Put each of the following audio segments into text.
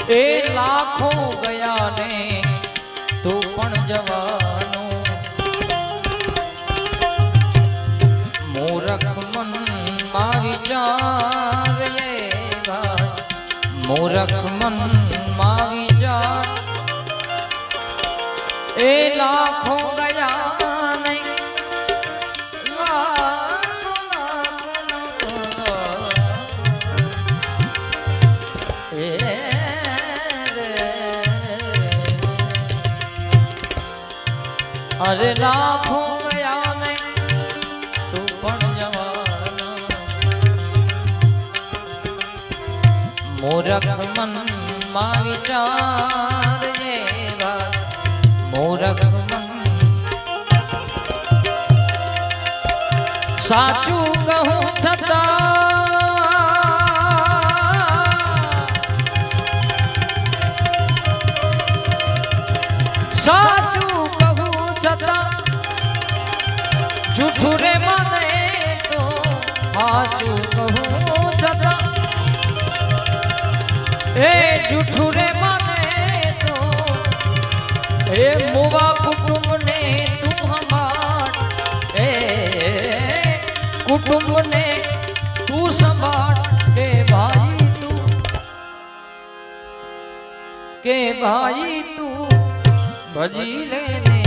એ લાખો ગયા ને તું પણ જવાનો મૂરખ મન માં વિચાર એ ભાઈ મૂરખ મન માં વિચાર એ લાખો ગયા નહીં અરે લાખો ગયા નહીં તું પણ જવાનો મૂરખ મન માં વિચાર એવા મૂરખ મન સાચું કહું છતાં સાચું જૂઠું રે મને તો સાચું કહું છતાં એ જૂઠું રે મને તો એ મુવા કુટુંબને તું સંભાળ એ કુટુંબને તું સંભાળ કે ભાઈ તું ભજી લેને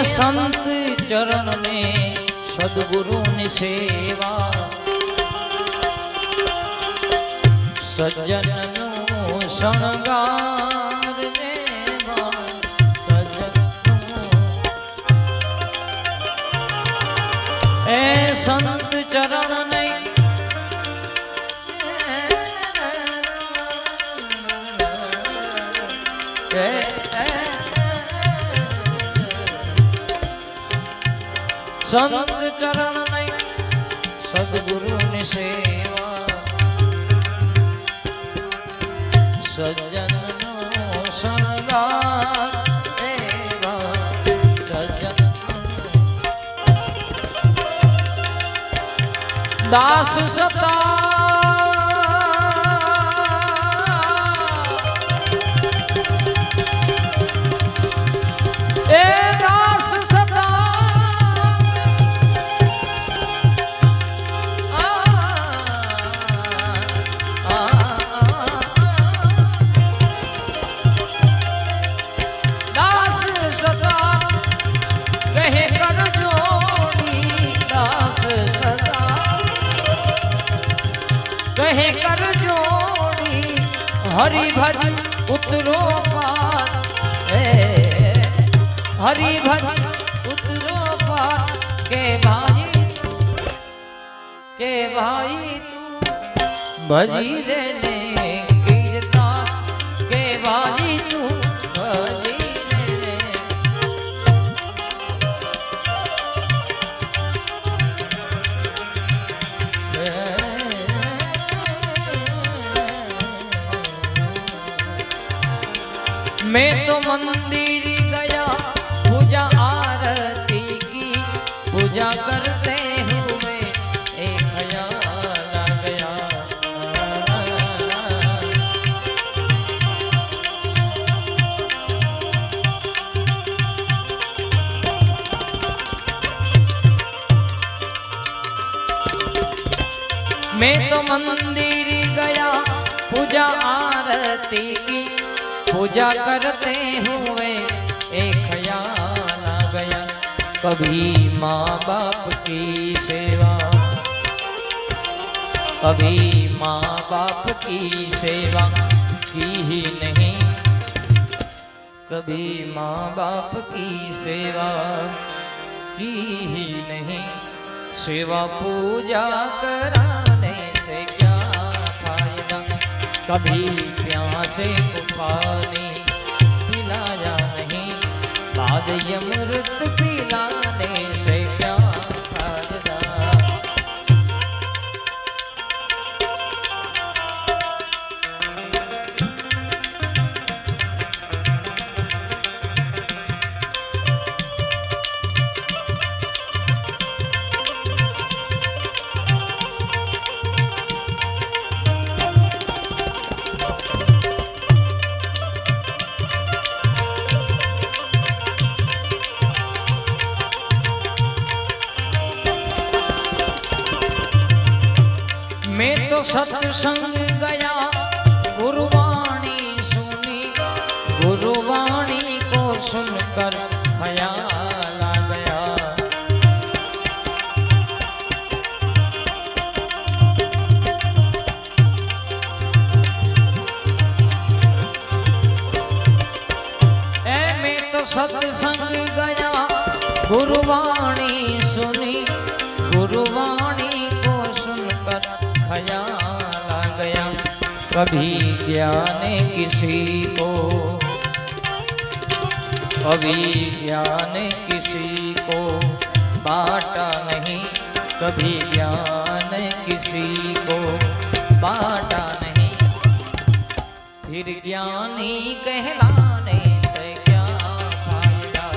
संत चरण में सद्गुरु नि सेवा सज्जन नु शणगार ए संत चरण नहीं संत चरण नहीं सद्गुरु नि सेवा सज्जन नो शणगार एवा सज्जन दास सता ए दास सता कहे कर जोड़ी हरि भज उतरो पार हरि भज उतरो पार के भाई तू भजी लेने कीर्ता के भाई तू भजी मैं तो मंदिर गया पूजा आरती की पूजा करते हुए एक ख्याल आ गया मैं तो मंदिर गया पूजा आरती की, पूजा करते हुए एक ख्याल आ गया, कभी माँ बाप की सेवा, कभी माँ बाप की सेवा की ही नहीं, कभी माँ बाप की सेवा की ही नहीं, सेवा पूजा कराने से क्या फायदा, कभी प्यासे को पानी पिलाया नहीं, बाद अमृत पिलाने से क्या फायदा। मैं तो सत्संग गया गुरुवाणी सुनी, गुरुवाणी को सुनकर ख्याल आ गया, मैं तो सत्संग गया गुरुवाणी सुनी, गुरुवाणी को सुनकर ख्याल आ गया, कभी ज्ञान किसी को, कभी ज्ञान किसी को बांटा नहीं, कभी ज्ञान किसी को बांटा नहीं, फिर ज्ञानी कहलाने से क्या फायदा,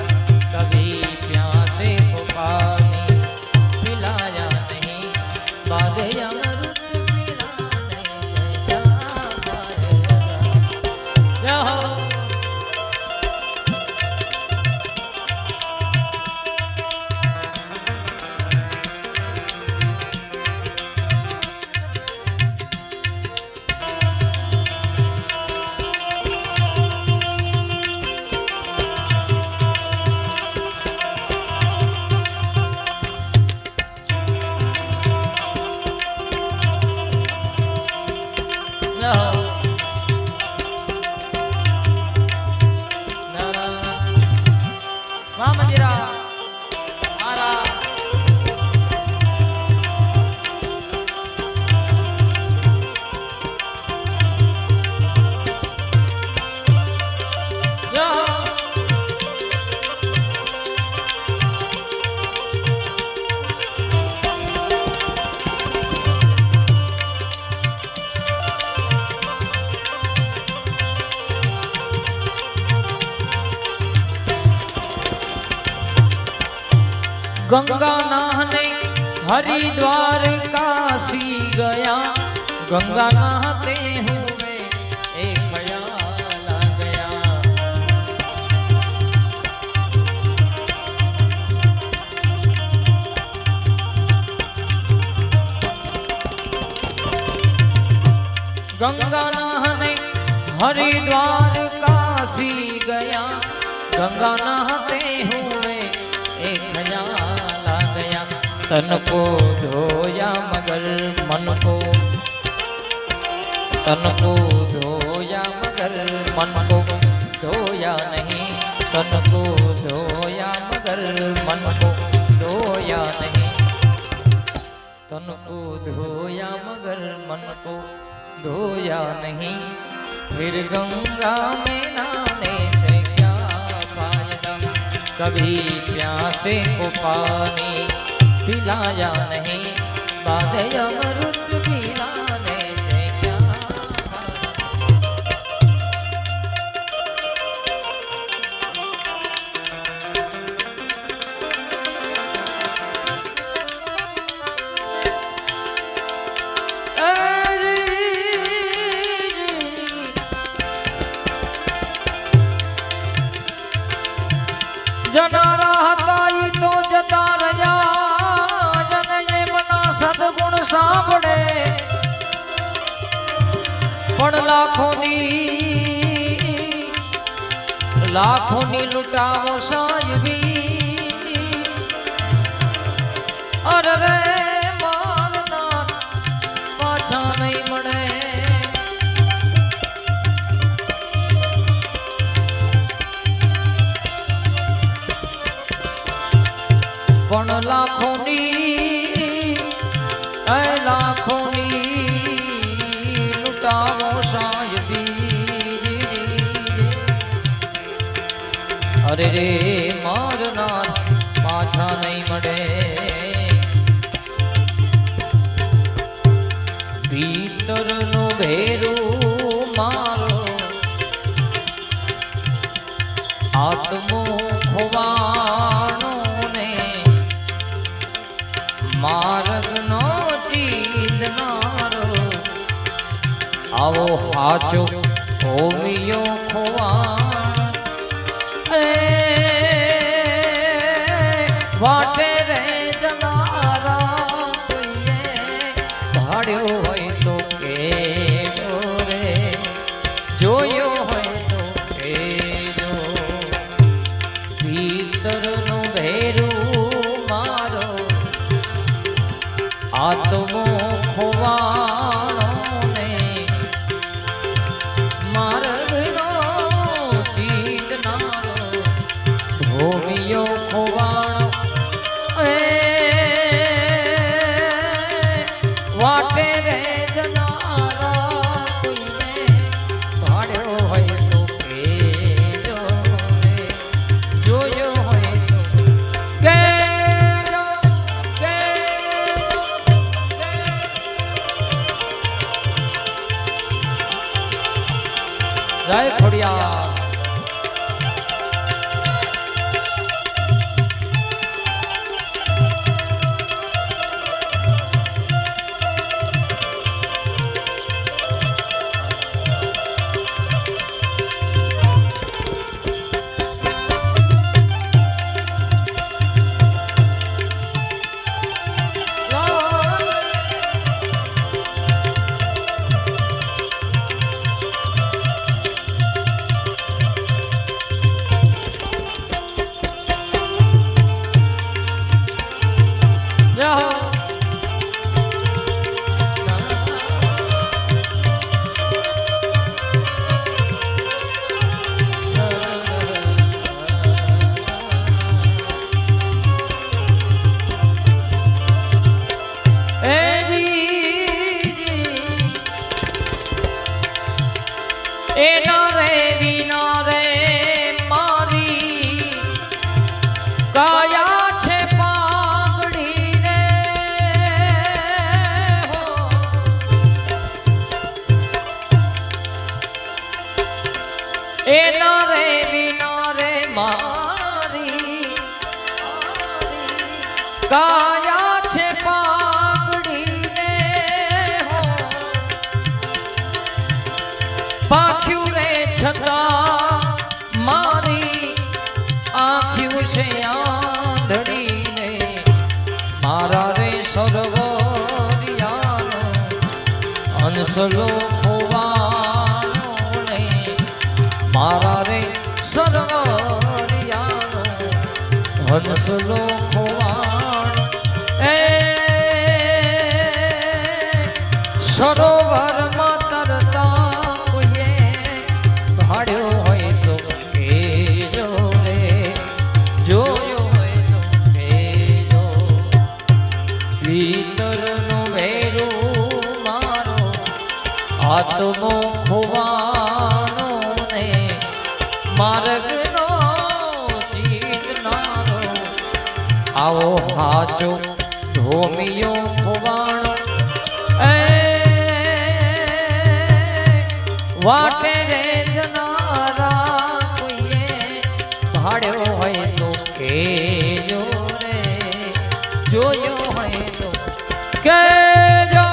कभी प्यासे को पानी पिलाया नहीं, बाद अमृत पिलाने से क्या फायदा। गंगा नहाने हरिद्वार काशी गया, गंगा नहाते हुए एक ख्याल आ गया, गंगा नहाने हरिद्वार काशी गया, गंगा नहाते हुए एक ख्याल आ गया, तन को धोया मगर मन को, तन को धोया मगर मन को धोया नहीं, तन को धोया मगर मन को धोया नहीं, तन को धोया मगर मन को धोया नहीं, फिर गंगा में नहाने से क्या फायदा, कभी प्यासे को पानी पिलाया नहीं, बाद अमृत पिलाने से क्या जना रहता तो जता रहा, जन ये बना सदगुण सांभळे, પણ લાખોની લૂંટાવો સાહેબી અરે રે મારનાર પાછા નહીં મળે પણ લાખોની લૂંટાવો સાહેબી અરે રે મારનાર પાછા નહીં મળે ભીતરનો ભેરું મારો આત્મો ખોવાનો ને માર્ગનો ચીંદનારો આવો હાચો હોમિયો ખોવા વાટે રે જનારા કોઈએ ભાડ્યો હોય તો કેજો રે જોયો હોય તો કેજો ભીતરનું ભેરું મારો આત્મો ખોવાણો ને માર્ગનો ચીંદનારો ભૂમિયો ખોવાણો વાટે રે જનારા કોઈને ભાડ્યો હોય તો કેજો રે જોયો હોય તો કેજો જય ખોડિયાર એના રે વિના રે મારી કાયા છે પાઘડી રે એના રે વિના રે મારી કાયા છે પાઘડી રે પાખ્યું રે છતાં મારી આંખ્યું છે આંધળીને મારા રે સર્વરિયાનો હંસલો ખોવાનો ને મારા રે સર્વરિયાનો હંસલો ખોવાનો એ સરોવરમાં તરતા ભાડ્યો હોય તો કેજો રે જોયો હોય તો કેજો ભીતરનો ભેરું મારો આત્મો ખોવાનો ને માર્ગનો ચીંદનારો આવો હાચો ધોમિયો ખોવાણો વાટે રે જનારા કોઈએ ભાડ્યો હોય તો કેજો રે જોયો હોય તો કેજો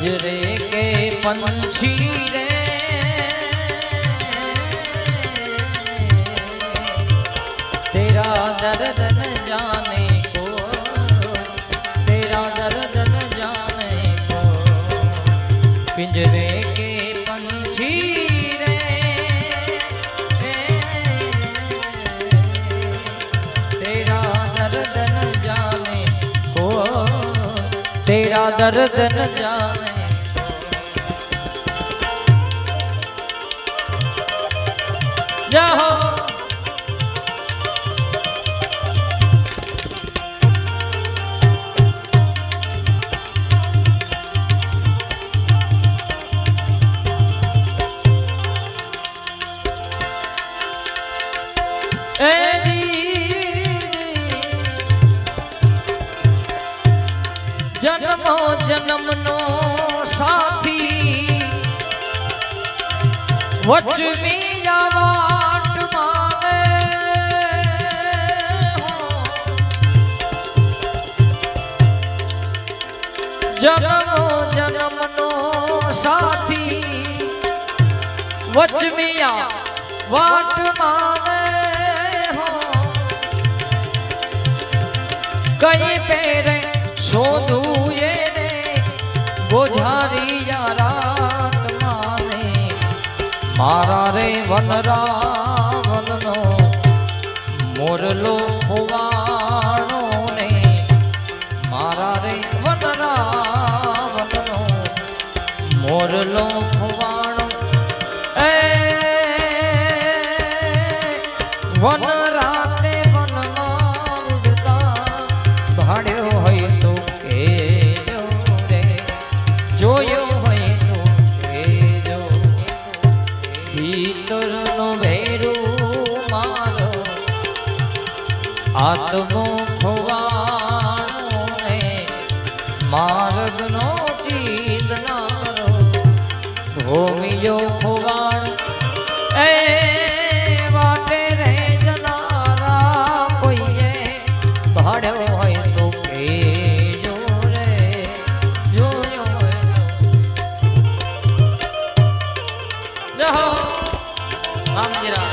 पिंजरे के पंछी रे तेरा दर्द न जाने को, तेरा दर्द न जाने को। पिंजरे के पंछी रे तेरा दर्द न जाने को, तेरा दर्द न जाने। जाओ जन्मो जन्मनो साथी वचमी वाट माने जन्मो जन्मनो साथी वचमिया वाट माने हो। कई पेरे शोधू ये ने बोझारिया रात माने मारा रे वनरावनो मोरलो खुवाणो ने मारा रे वनरावनो मोरलो खुवाणो वन राते वन में उड़ता भाड़्यो है तो केजो रे जोयो है तो केजो भीतर नो भेरू मारो आत्मो खोवाणो ने मार्ग नो चीदनारो भूमियो खोवाण वाटे रे जनारा कोईए भाड़ो है तो केजो रे जोयो है तो जाओ हम जरा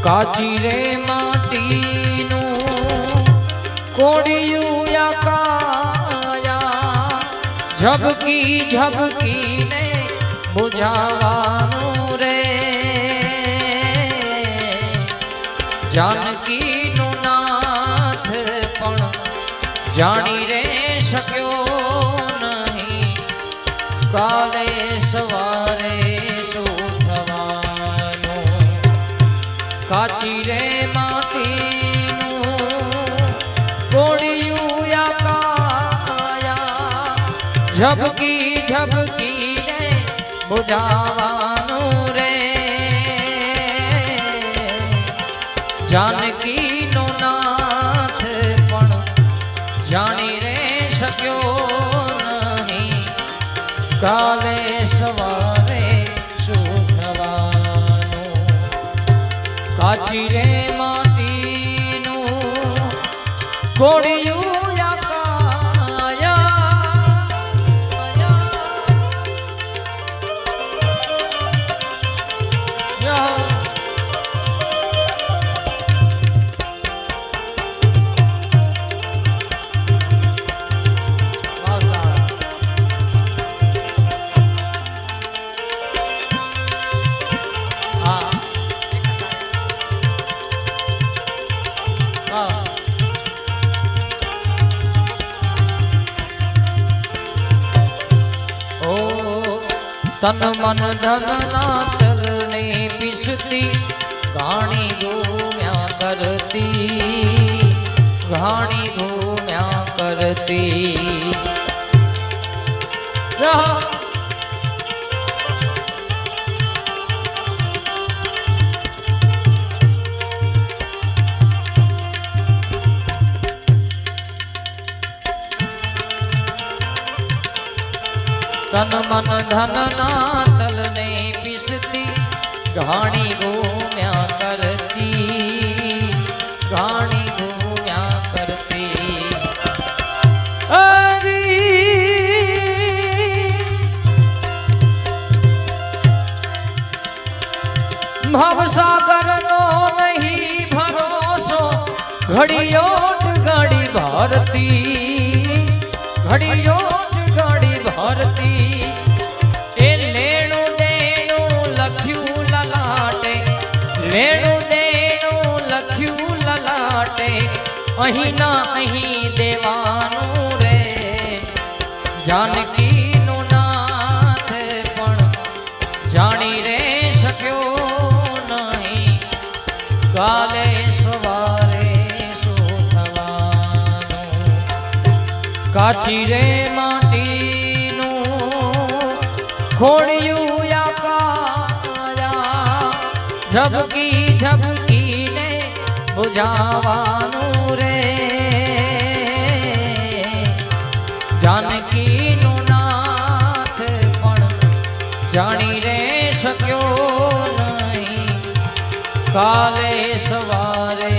काची रे माटी नु कोड़ियू या काया झबकी झबकी ने बुझावानू रे जानकी नु नाथ पण जानी रे शक्यो नहीं काले सवारे काची रे माटी कोड़ियू या काया झबकी झबकी ने बुझावानू रे जानकी नो नाथ पण जानी रे शक्यो नहीं काले सवारे सुखवानो काची रे माटी नु कोड़ियू या काया हाँ તન મન ધન ના તલને પીસતી ઘાણી ઘૂમ્યા કરતી ઘાણી ઘૂમ્યા કરતી તન મન ધન ના તલને પીસતી ઘાણી ઘૂમ્યા કરતી ઘાણી ઘૂમ્યા કરતી ભવસાગર નો નહીં ભરોસો ઘડીઓ ગાડી ભારતી ઘડીઓ ગાડી ભારતી એ લેણું દેણું લખ્યું લલાટે લેણું દેણું લખ્યું લલાટે અહીં ના અહીં દેવાનું રે જાનકીનું નાથ પણ જાણી રે શક્યો નહીં કાલે સવારે શું થવાનું કાચી રે ખોડિયું આકાયા ઝબકી ઝબકીને બુઝાવાનું રે જાનકીનું નાથ પણ જાણી રે શક્યો નહીં કાલે સવારે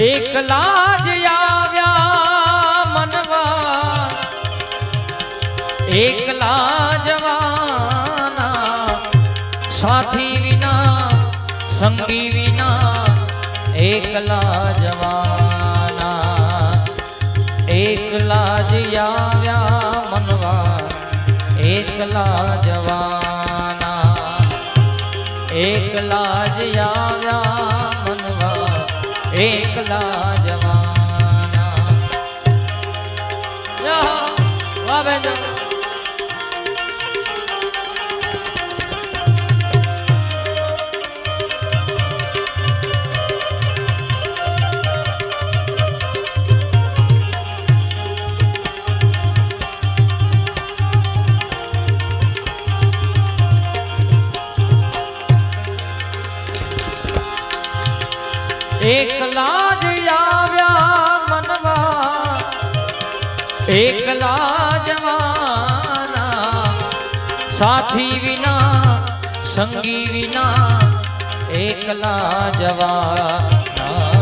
એકલા જ આવ્યા મનવા એકલા જવાના સાથી વિના સંગી વિના એકલા જવાના એકલા જ આવ્યા મનવા એકલા જવાના એકલા જ આવ્યા મનવા એકલા જવાના વાવે એકલા જ આવ્યા મનવા એકલા જવાના સાથી વિના સંગી વિના એકલા જવાના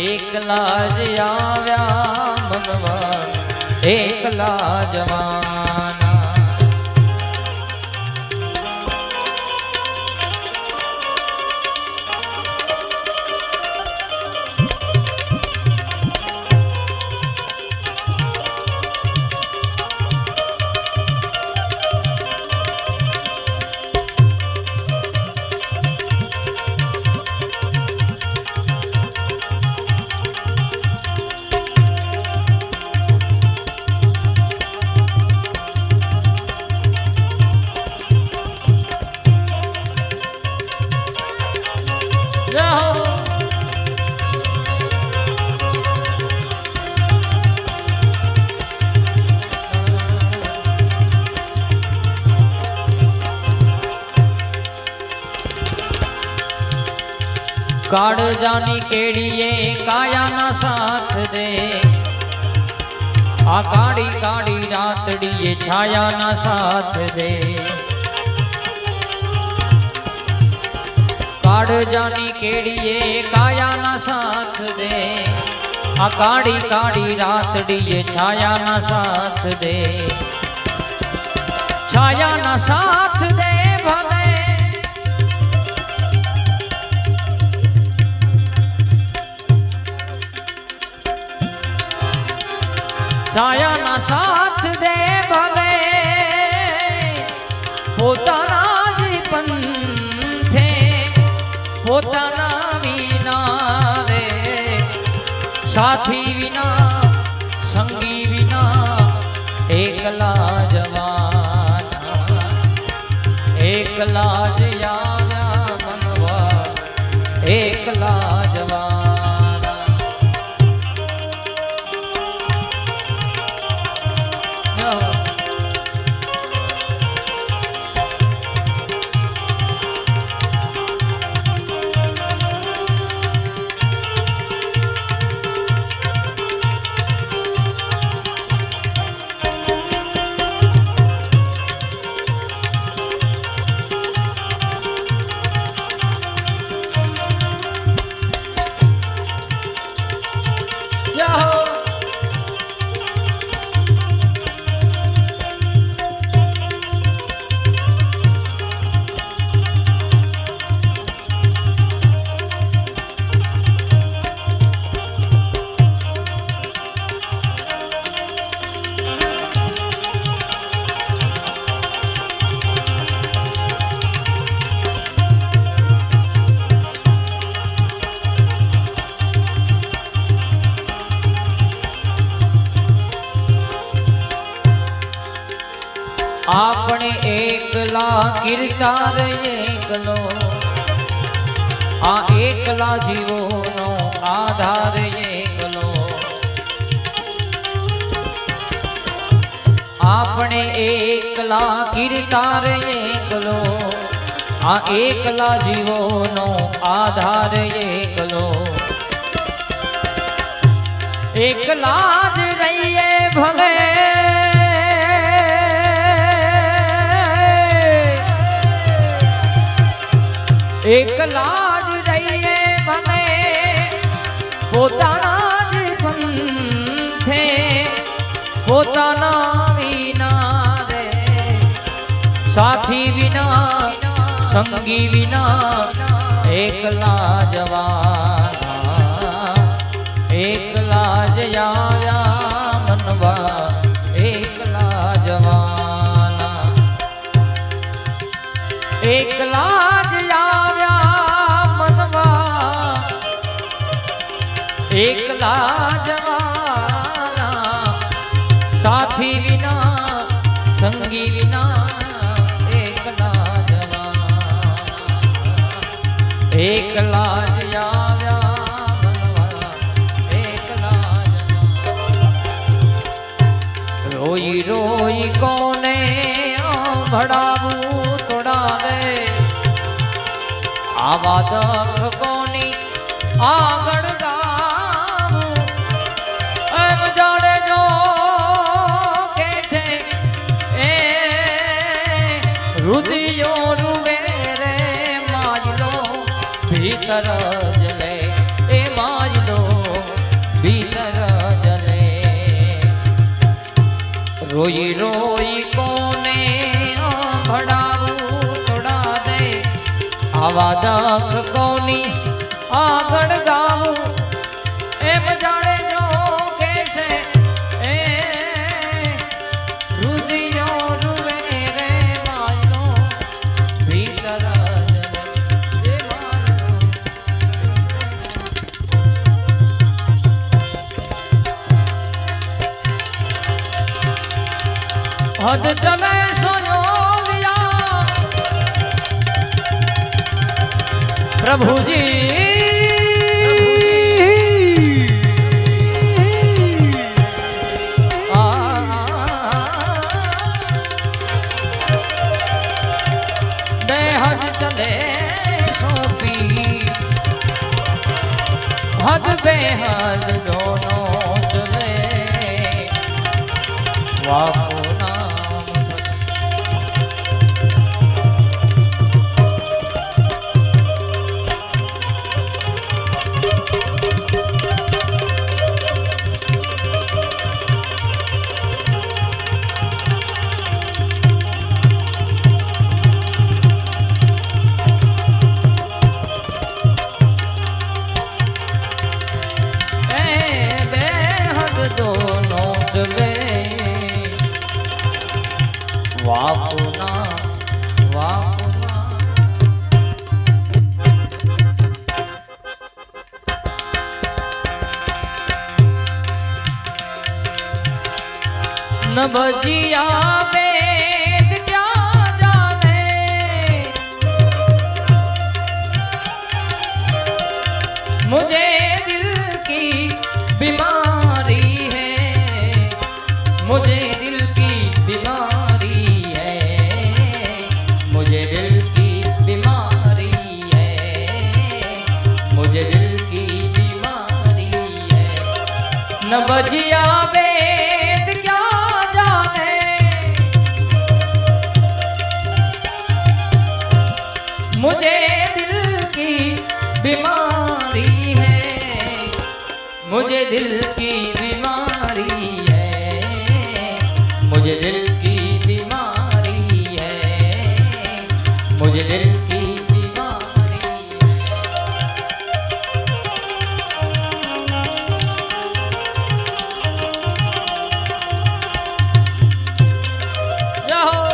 એકલા જ આવ્યા મનવા એકલા જવાના કાળજાની કેડીએ કાયાના સાથ દે આ કાળી કાળી રાતડીએ છાયાના સાથ દે કાળજાની કેડીએ કાયાના સાથ દે આ કાળી કાળી રાતડીએ છાયાના સાથ દે છાયાના સાથ દે ભલે છાયાના સાથ દે ભલે પોતાના જ પંથે પોતાના વિના રે સાથી વિના સંગી વિના એકલા જવાના એકલા જ આવ્યા મનવા એકલા જવાના આપણે એકલા કિરકાર એકલો આ એકલા જીવોનો આધાર એકલો આપણે એકલા કિરકાર એકલો આ એકલા જીવોનો આધાર એકલો એકલા જ રહીએ ભલે એકલા જ રહીએ ભલે પોતાના જ પંથે પોતાના વિના રે સાથી વિના સંગી વિના એકલા જવાના એકલા જ આવ્યા મનવા એકલા જવાના એકલા જ એકલા જવાના સાથી વિના સંગી વિના એકલા જવાના એકલા જ આવ્યા મનવા એકલા જવાના રોઈ રોઈ કોને ભડાવું તોડાવે આવા દખ કોની આગળ રુદિયો રૂવે રે માજલો ભીતર જલે એ માજલો ભીતર જલે રોઈ રોઈ કોને ભડાવું તોડા દે આવા દખ કોની આગળ ગાવું એમ જાણે જો કે છે हद चले सोयोगिया प्रभु जी बेहद चले सोपी વાકો નામ दोनों चले वाकुना वाकुना न बजिया वेद क्या जाने मुझे दिल की बीमारी है मुझे दिल की बीमारी है मुझे दिल की बीमारी है मुझे दिल की बीमारी है न बजिया वेद क्या जाने मुझे दिल की बीमारी है मुझे दिल की बीमारी है मुझे दिल की बीमारी है मुझे दिल की बीमारी है जाओ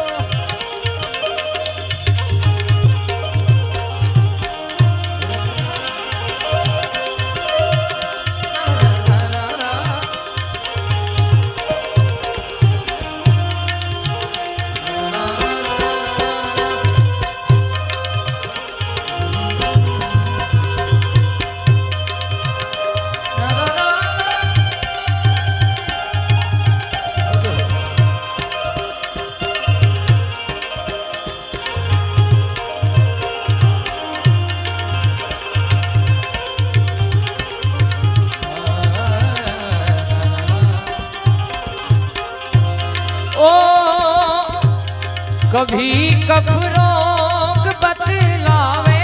कभी कफरोग बतलावे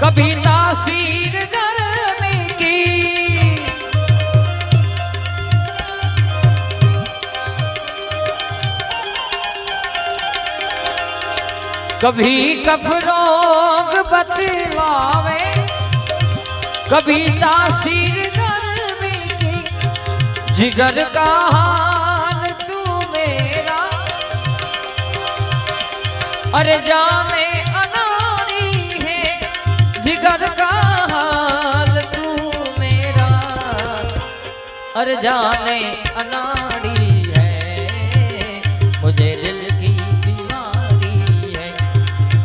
कभी तासीर गर्मी की कभी कफरोग बतलावे कभी तासीर गर्मी की जिगर का अरे जाने अनाड़ी है जिगर का हाल तू मेरा अरे जाने अनाड़ी है मुझे दिल की बीमारी है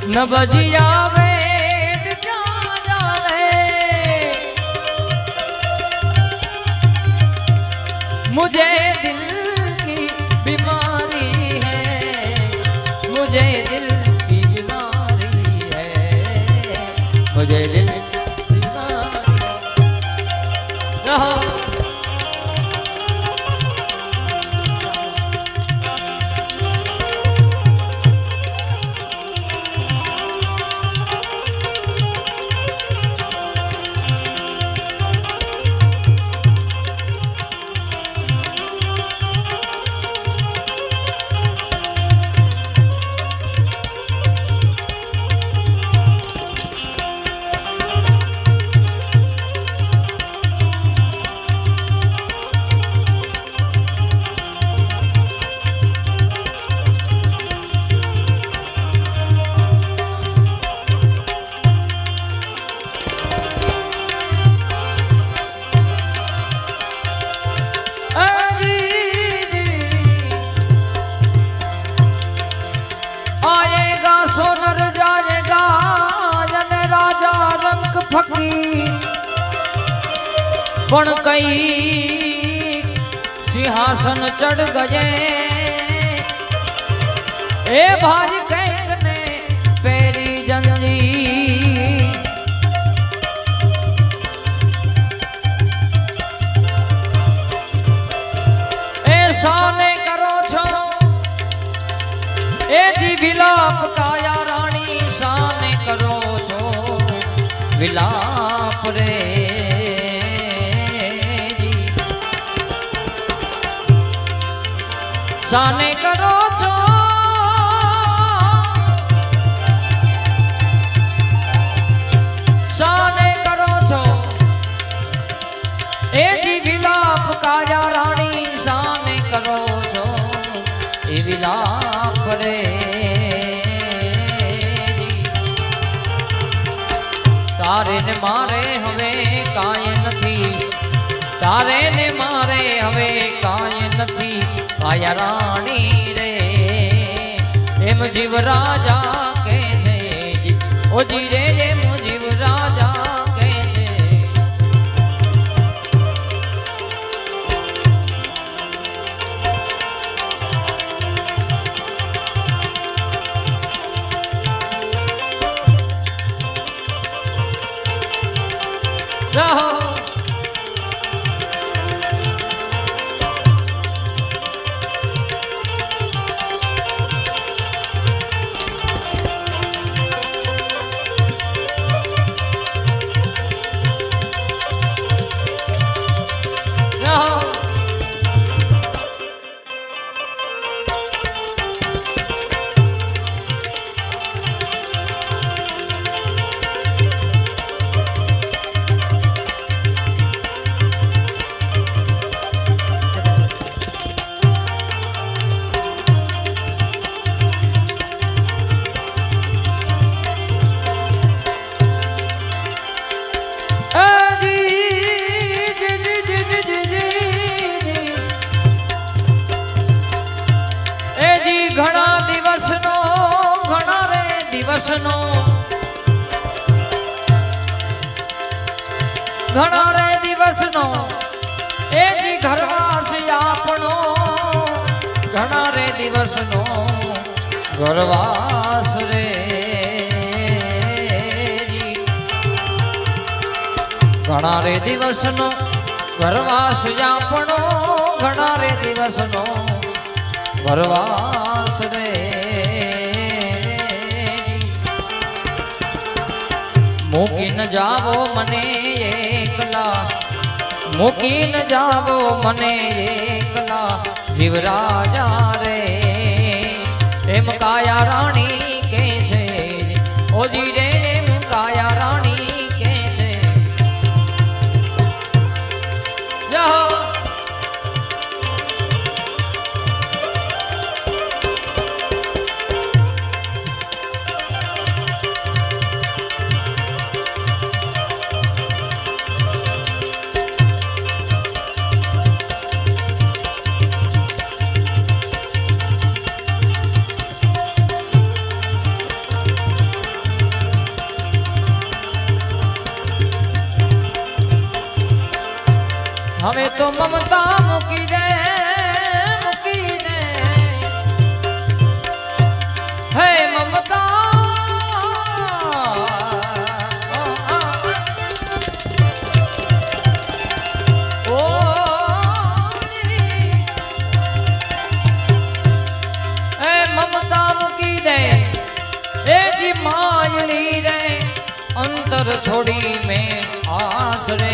न बजिया वेद क्या जाने मुझे दिल की बीमारी है मुझे दिल मुझे दिल रहो फकीर पण कई सिंहासन चढ़ गए ए भाज कैकने पेरी जंजी ऐसा ने જી વિલાપ કાયા રાણી શાને કરો છો વિલાપ રે જી શાને કરો છો શાને કરો છો એ જી વિલાપ કાયા રાણી શાને કરો છો એ વિલાપ રે તારે ને મારે હવે કાંઈ નથી તારે ને મારે હવે કાંઈ નથી કાયા રાણી રે એમ જીવ રાજા કે છે જી ઓ જી રે એમ જીવ રાજા કે છે રહો દિવસનો ઘણા રે દિવસનો એ જી ઘરવાસ આપણો ઘણા રે દિવસનો ઘરવાસ રે જી ઘણા રે દિવસનો ઘરવાસ આપણો ઘણા રે દિવસનો ઘરવાસ રે મૂકી ન જાવો મને એકલા મૂકી ન જાવો મને એકલા જીવ રાજા રે એમ કાયા રાણી કે છે ઓજી રે એમ કાયા રાણી કે છે જાઓ હવે તો મમતા મૂકી દે હે મમતા ઓ હે મમતા મૂકી દે એ જી માયલી રે અંતર છોડી મેં આસરે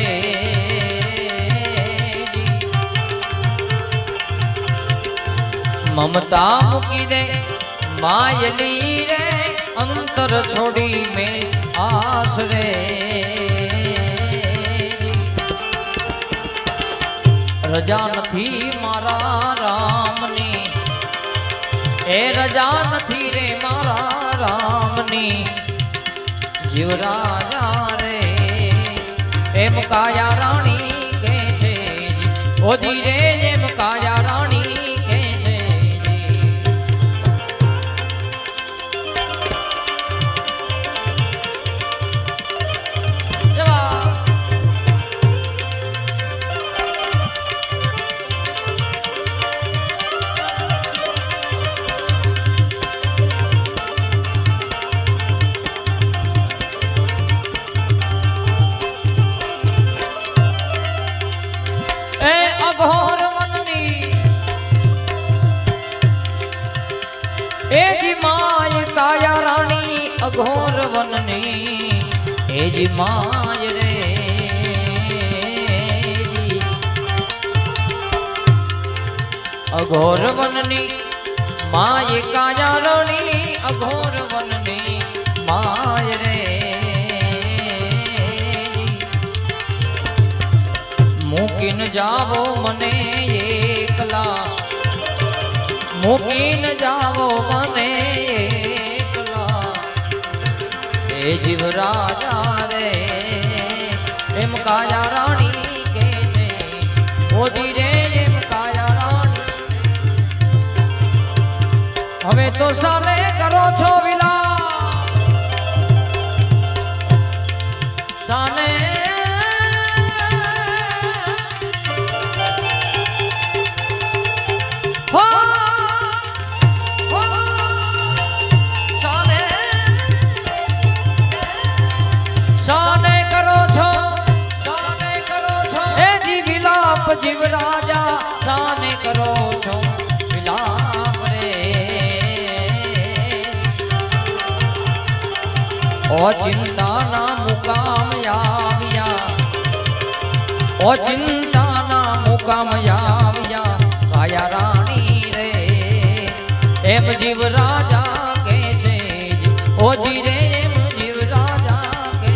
મમતા મૂકી દે માયલી રે અંતર છોડી મેં આસરે રજા નથી મારા રામની એ રજા નથી રે મારા રામની જીવ રાજા રે એમ કાયા રાણી કે છે ઓજી રે એમ કાયા રાણી અઘોર જી માય રે જી અઘોર વનની માય કાયારણી અઘોર વનની માય રે મૂકીને જાવો મને એકલા મૂકીને જાવો મને એકલા એ જીવ રાજા રે એમ કાયા રાણી કે છે ઓજી રે એમ કાયા રાણી હવે તો સાલે કરો છો વિલા સાને જીવ રાજા સાને કરો છો વિલાપ રે ઓ ચિંતાના મુકામ આવ્યા ઓ ચિંતાના મુકામ આવ્યા કાયા રાણી રે એમ જીવ રાજા કે છે ઓજી રે એમ જીવ રાજા કે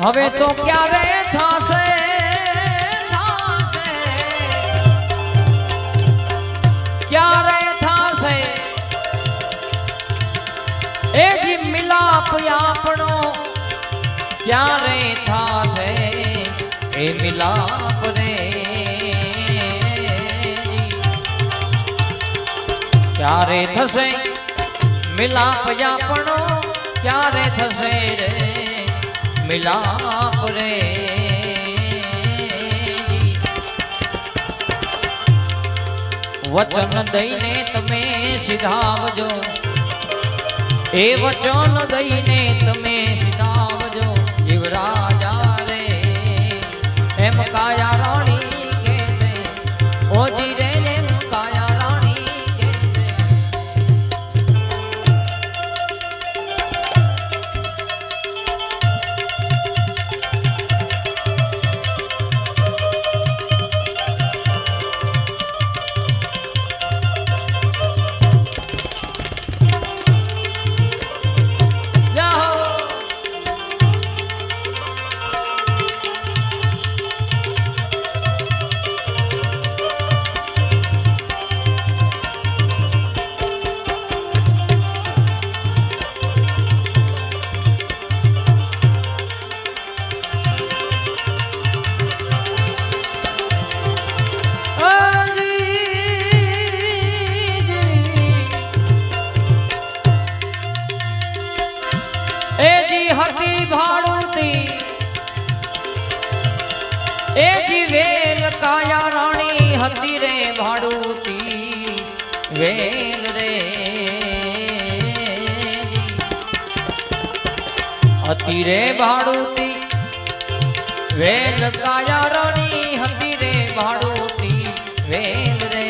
હવે તો ક્યારે થાશે થાશે ક્યારે થાશે એ જી મિલાપ આપણો ક્યારે થાશે એ મિલાપ રે ક્યારે થશે મિલાપ આપણો ક્યારે થશે રે મિલાપ રે વચન દઈને તમે સિધાવજો એ વચન દઈને તમે સિધાવજો જીવ રાજા રે એમ કાયા રાણી કે છે ઓજી રે એમ કાયા રાણી કે છે એ જી વેલ કાયા રાણી હતી રે ભાડુતી વેલ રે હતી રે ભાડુતી વેલ કાયા રાણી હતી રે ભાડુતી વેલ રે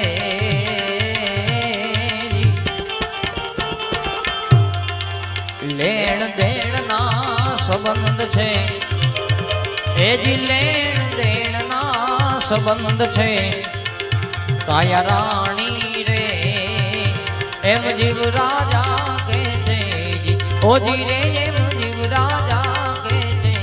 લેણ દેણ ના સંબંધ છે એ જી લેણ દેણ ના સંબંધ છે કાયા રાણી રે એમ જીવ રાજા કે છે ઓજી રે એમ જીવ રાજા કે છે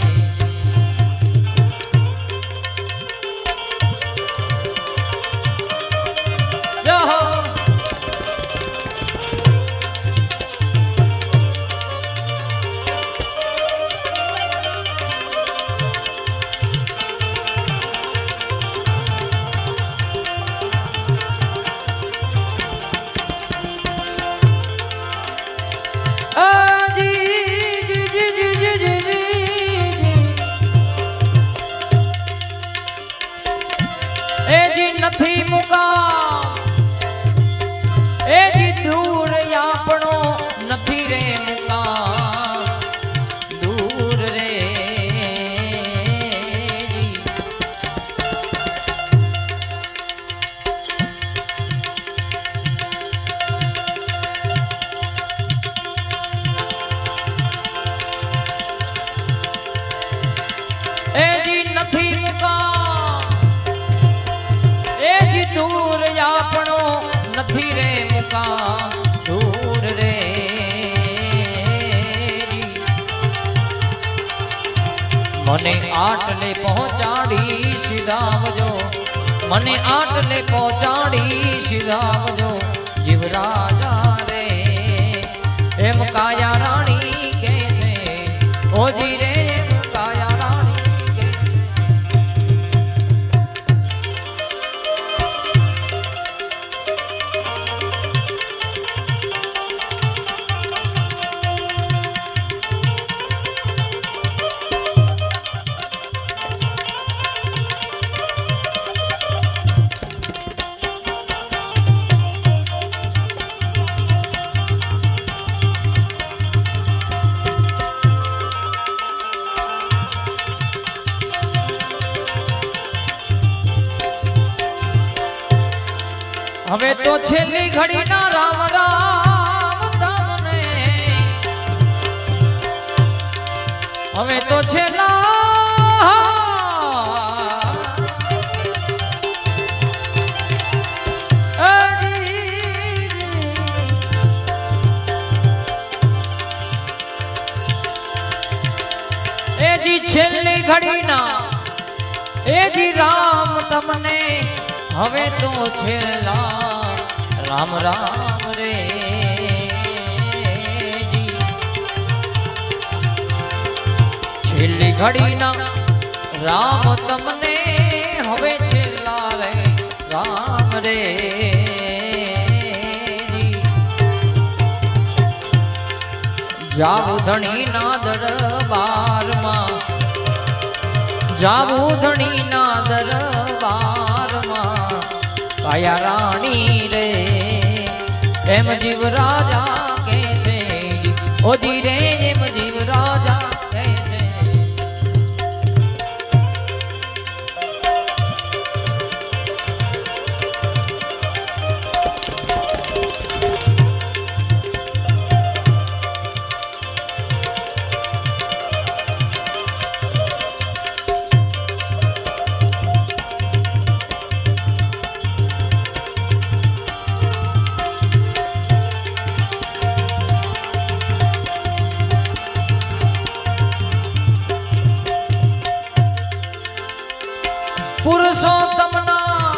મને આટલે પહોંચાડી સીધાવજો, મને આટલે પહોંચાડી સીધાવજો જીવરાજા રે. એમ કાયા રાણી કે છે ઓજી રે, એમ કાયા રાણી કે છે. હવે તો છેલ્લી ઘડીના રામ રામ તમને, હવે તો છેલ્લા એજી છેલ્લી ઘડીના એજી રામ તમને, હવે તો છેલ્લા રામ રામ રે જી. છેલ્લી ઘડીના રામ તમને, હવે છેલ્લા રે રામ રે જી. જાવું ધણીના દરબારમાં, જાવું ધણીના દરબારમાં કાયા રાણી રે. એમ જીવ રાજા કે છે ઓજી રે, એમ જીવ રાજા કે છે. પુરુષોત્તમના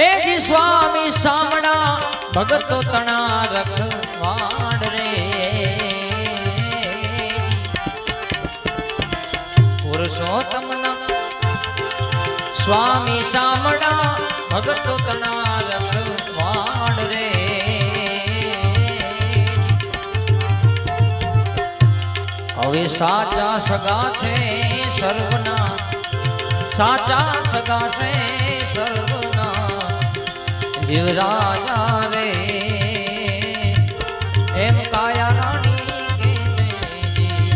એ જી સ્વામી સામણા, ભગતો તણા રખવાડ રે. પુરુષોત્તમના સ્વામી સામણા, ભગતો તણા રખવાડ રે. હવે સાચા સગા છે સર્વના, સાચા સગા છે સર્વના જીવરાજા રે. એમ કાયા રાણી કે છે જી.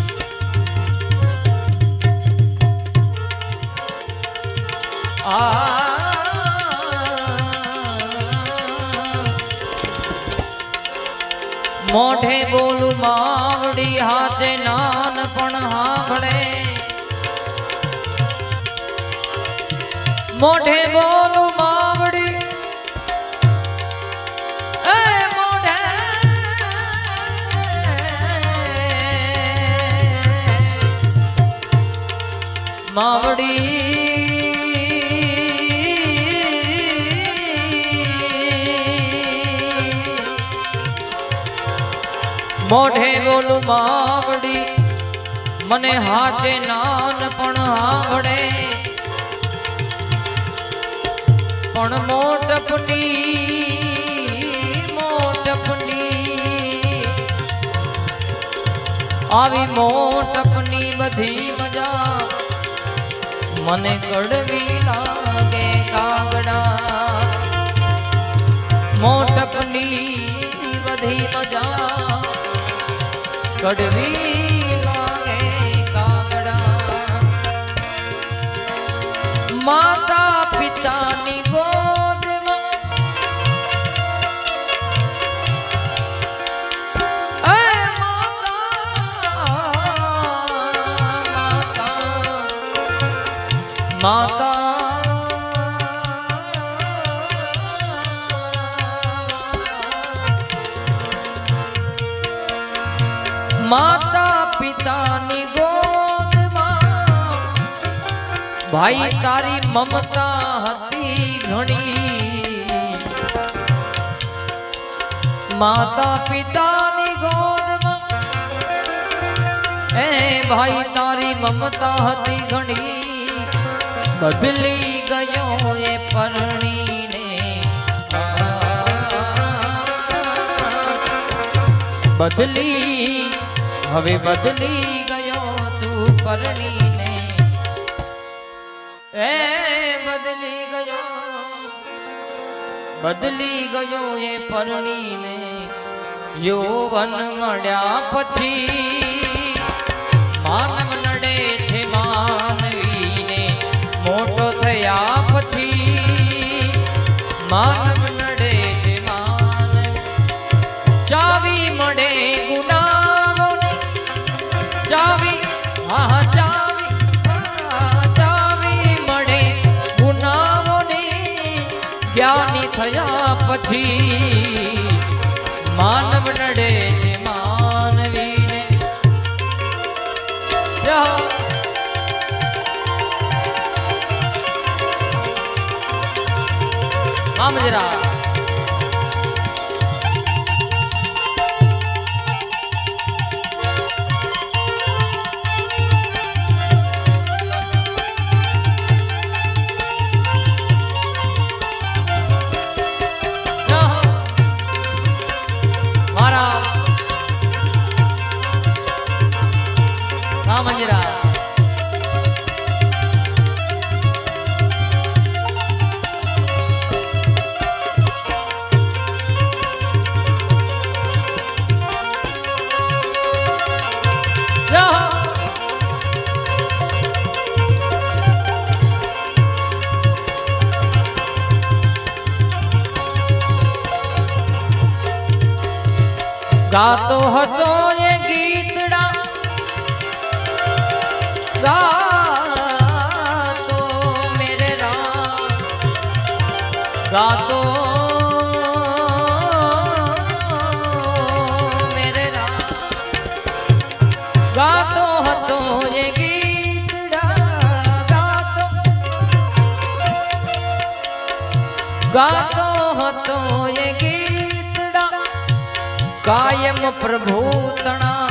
મોઢે બોલું માવડી, હાથે નાનપણ હાંભળે. મોઢે બોલું માવડી, એ મોઢે માવડી, મોઢે બોલું માવડી, મને હાથે નાનપણ હાંભળે. પણ મોટપની આવી મોટપની બધી મજા મને કડવી લાગે કાગડા. મોટપની બધી મજા કડવી લાગે કાગડા. માતા પિતાની ગોદમાં માતા માતા પિતાની ગોદ ભાઈ તારી મમતા હતી ઘણી, માતા પિતાની ગોદમાં એ ભાઈ તારી મમતા હતી ઘણી, બદલી ગયો એ પરણીને, બદલી હવે બદલી ગયો તું પરણીને, એ બદલી ગયો એ પરણીને, યૌવન મળ્યા પછી માનવ નડે છે માનવીને, મોટો થયા પછી માનવ નડે છે માનવી, ચાવી મળે ગુનાહોની, ચાવી હા ચાવી મળે ગુનાહોની, જ્ઞાની થયા પછી માનવ નડે છે માનવીને. આમ જરા મંજરા ગાતો હતો એ ગીતડા, ગાતો મેરે રામ, ગાતો મેરે રામ, ગાતો હતો એ ગીતડા, ગાતો હતો એ ગીતડા, કાયમ પ્રભુ તણા,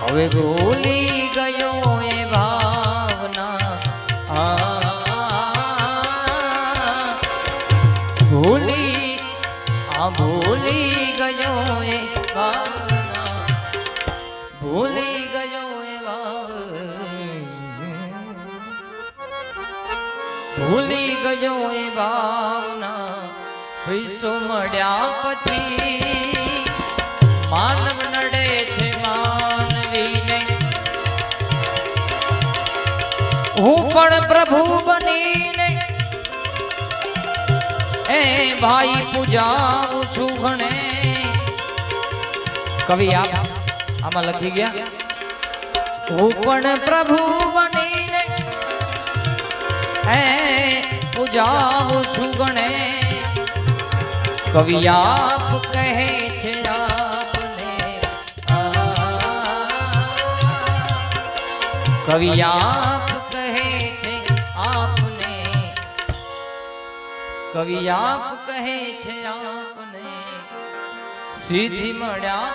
હવે ભૂલી ગયો એ ભાવના, ભૂલી ગયો એ ભાવના, ભૂલી ગયો એ ભૂલી ગયો એ ભાવના, પૈસો મળ્યા પછી માનવ નડે છે માનવીને, હું પણ પ્રભુ બનીને એ ભાઈ પૂજાવું છું ઘણે. કવિ આમાં લખી ગયા, હું પણ પ્રભુ બનીને એ પૂજાવું છું ઘણે, કવિ આપ કહે છે આપને, કવિ આપ કહે છે આપને, કવિ આપ કહે છે આપને, સીધી મળ્યા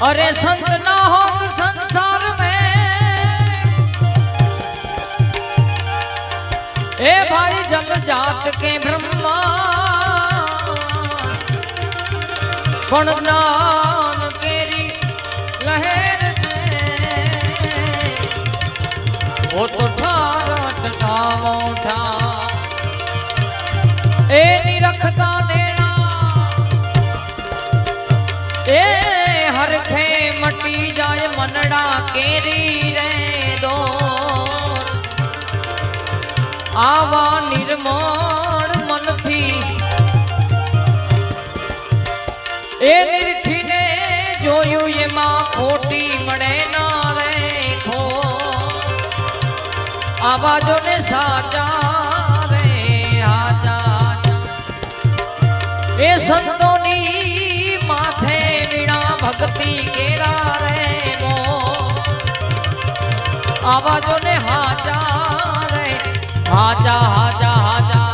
अरे संत ना हो संसार में, ए भाई जल जात के ब्रह्मा, पण ज्ञान केरी लहर से वो तो ठावा उठा, ए निरखता देना ए हरखे मटी जाय મનડા કેરી રે દો આવા નિર્મળ મનથી એ નિરખીને જોયું એમાં ખોટી મળે ના રે ખો આવા જોને સાચા રે આજા એ સંતોની માથે વીણા ભક્તિ કેરા રે મો આવા જોને હાજા રે હાજા હાજા હાજા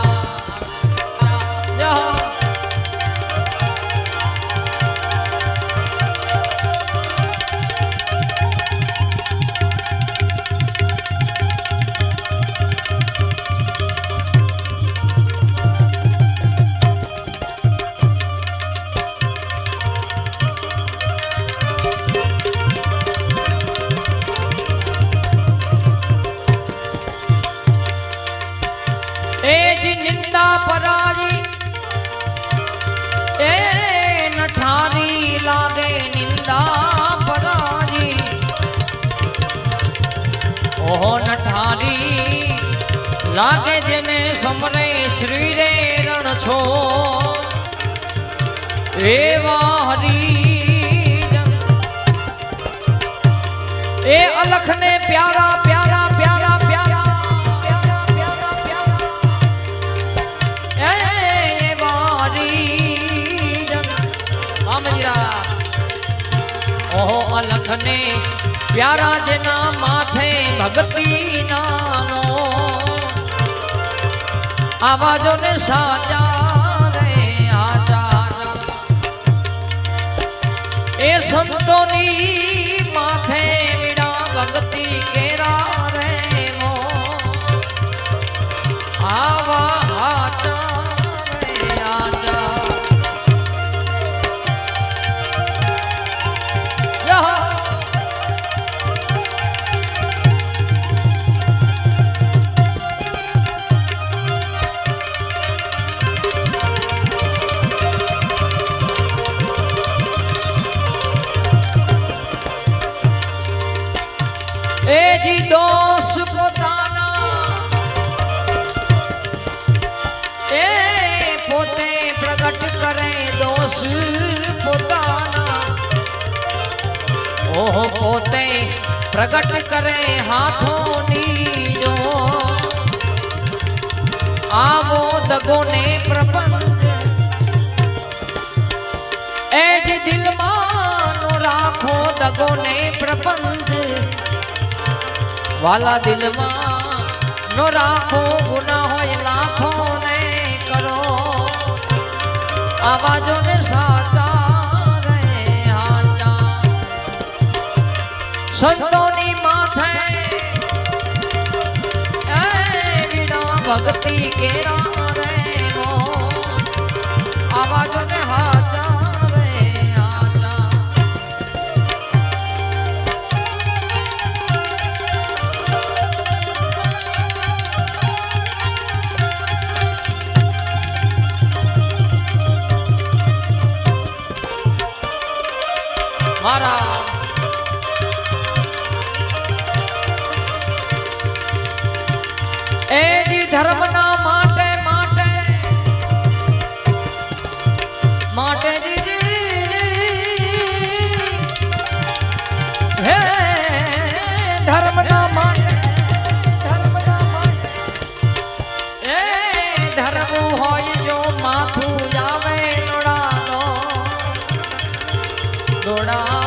પરાજી એ નઠારી લાગે નિંદા પરાજી ઓહો નઠારી લાગે જેને સમરે શ્રી રે રણ છો એવા હરિજન એ અલખ ને પ્યારા પ્યારા પ્યારા પ્યારા ઓહો અલખ ને પ્યારા જેના માથે ભક્તિ નાનો આવાજો ને સાચા રે આજા એ સંતોની માથે વીણા ભક્તિ કેરા રે મો આવા હાચા રે આજા એ જી દોષ પોતાના એ પોતે પ્રગટ કરે દોષ પોતાના ઓહો પોતે પ્રગટ કરે હાથોની જો આવો દગોને પ્રપંચ એ જી દિલમાં નો રાખો દગોને પ્રપંચ વાલા દિલમાં નો રાખો ગુના હોય લાખો ને કરો આવાજો ને સાચા રે હાચા સંતોની માથે એ વીણા ભક્તિ કેરા રે મો આવાજો ને હાચા મારા એ જી ધર્મના માટે માટે માટે હે ધર્મના માટે એ ધર્મ હોય જો માથું જાવે નોડાનો દોડા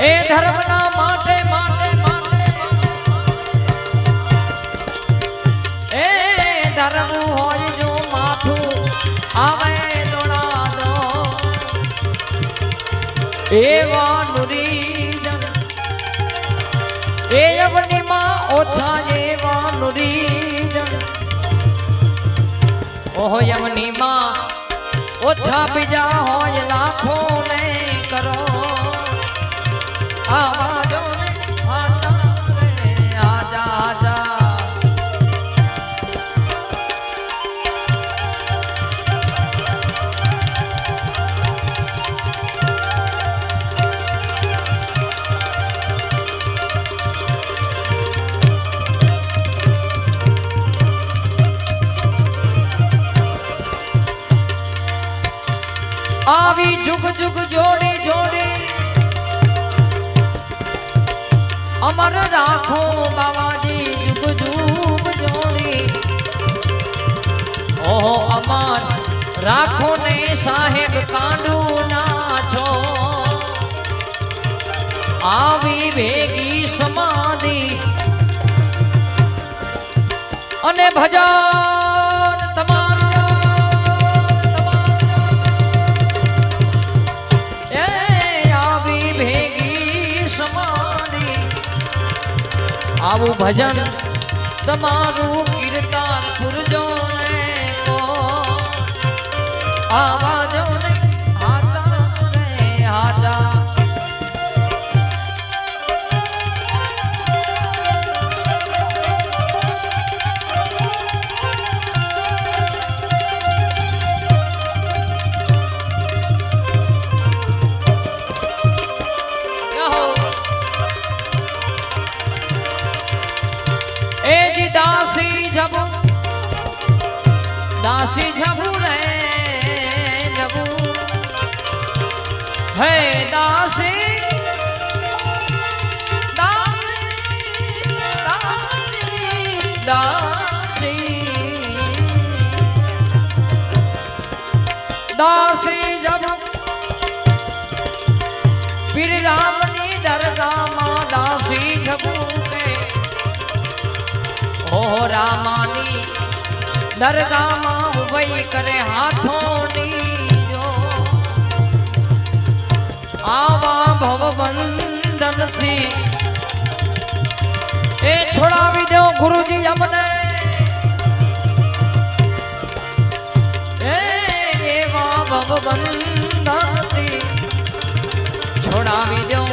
એ ધર્મના માટે માટે માટે એ ધર્મ હોય જો માથું આવે દોડા દો એવા નુરીજન એ અવનીમાં ઓછા એવા નુરીજન ઓહો યમનીમાં ઓછા બીજા હોય લાખો ને કરો આવાજો ને હાચા રે આજા આજા આવી જુગ જુગ જોડી જોડી અમર રાખો બાવાજી જુગ જુગ જોડી ઓહો અમર રાખો ને સાહેબ કાંડુ ના છો આવી ભેગી સમાધિ અને ભજન તમારું એ આવી ભેગી સમાધિ આવું ભજન તમારું કીર્તન પુરજો ને કો આવાજો ને હાજા રે હાજા दासी जबू रे जबू है दासी दासी दासी दासी जबू पीर रामनी दरगाह मां दासी जबू के ओ रामानी दरगाह मां उभई करे हाथों नीजो आवा भव बंधन थी ए छोड़ावी दो गुरुजी अमने ए एवा भव बंधन थी छोड़ावी दो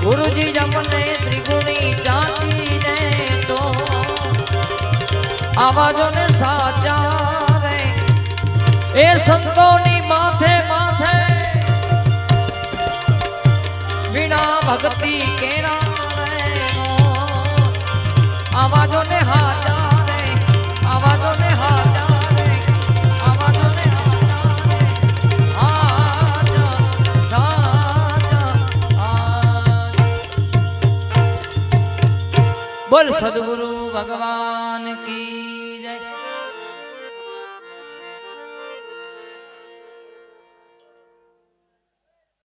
गुरुजी अमने त्रिगुणी चाची ने तो आवाजों ने साचा रे ए संतोनी माथे माथे बिना भक्ति केरा रे आवाजों ने हाजा रे आवाजों ने हाजा रे आवाजों ने हाजा रे हाजा साचा बोल सद्गुरु भगवान की जय।